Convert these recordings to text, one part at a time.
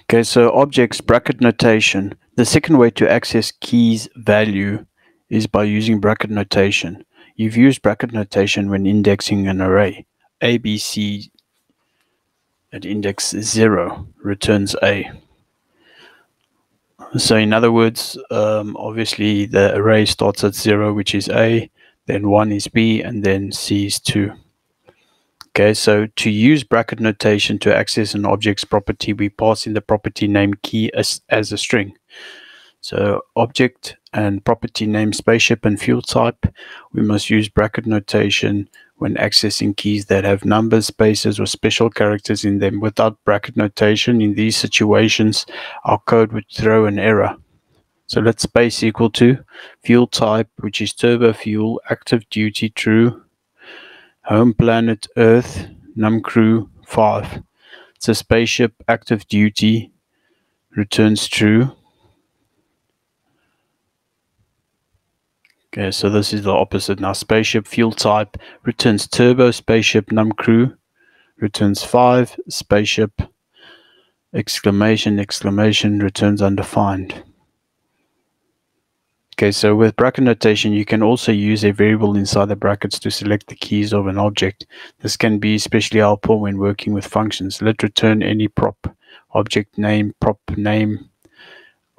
Okay, so objects bracket notation. The second way to access keys value is by using bracket notation. You've used bracket notation when indexing an array. ABC at index 0 returns A. So in other words, obviously the array starts at 0, which is A, then 1 is B, and then C is 2. Okay, so to use bracket notation to access an object's property, we pass in the property name key as a string. So object and property name spaceship and fuel type, we must use bracket notation when accessing keys that have numbers, spaces, or special characters in them. Without bracket notation, in these situations, our code would throw an error. So let's space equal to fuel type, which is turbo fuel, active duty true, home planet Earth, numcrew 5. So spaceship active duty returns true. Okay, so this is the opposite now. Spaceship fuel type returns turbo, spaceship numcrew returns 5, spaceship exclamation returns undefined. Okay, so with bracket notation, you can also use a variable inside the brackets to select the keys of an object. This can be especially helpful when working with functions. Let return any prop, object name, prop name,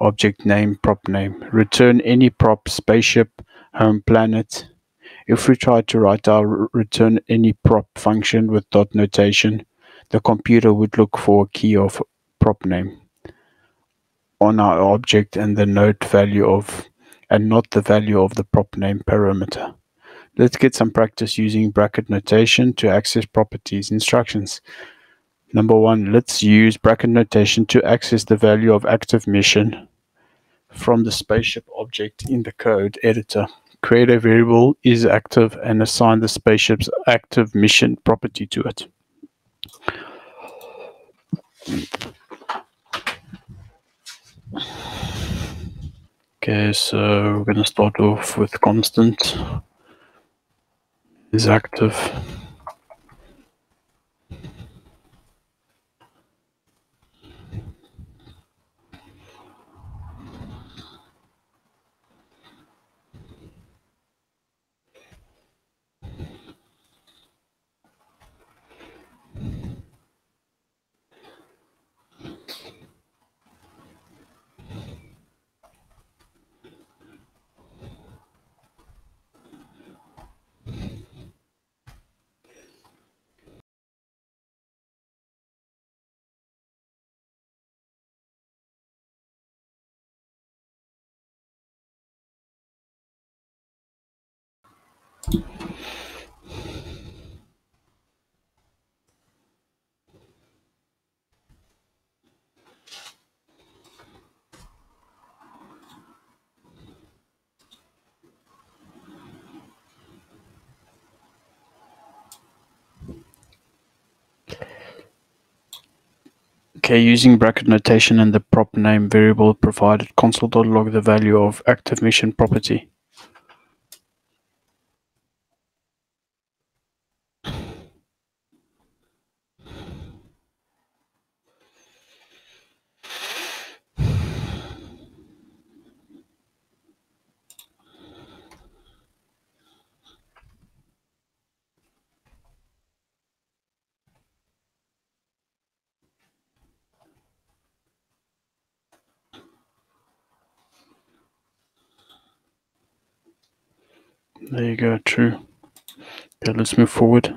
object name, prop name. Return any prop, spaceship, home planet. If we try to write our return any prop function with dot notation, the computer would look for a key of prop name on our object and the note value of, and not the value of the prop name parameter. Let's get some practice using bracket notation to access properties. Instructions. Number 1, let's use bracket notation to access the value of active mission from the spaceship object in the code editor. Create a variable isActive and assign the spaceship's active mission property to it. Okay, so we're going to start off with constant isActive. Okay, using bracket notation and the prop name variable provided, console.log the value of active mission property. There you go, true. Okay, let's move forward.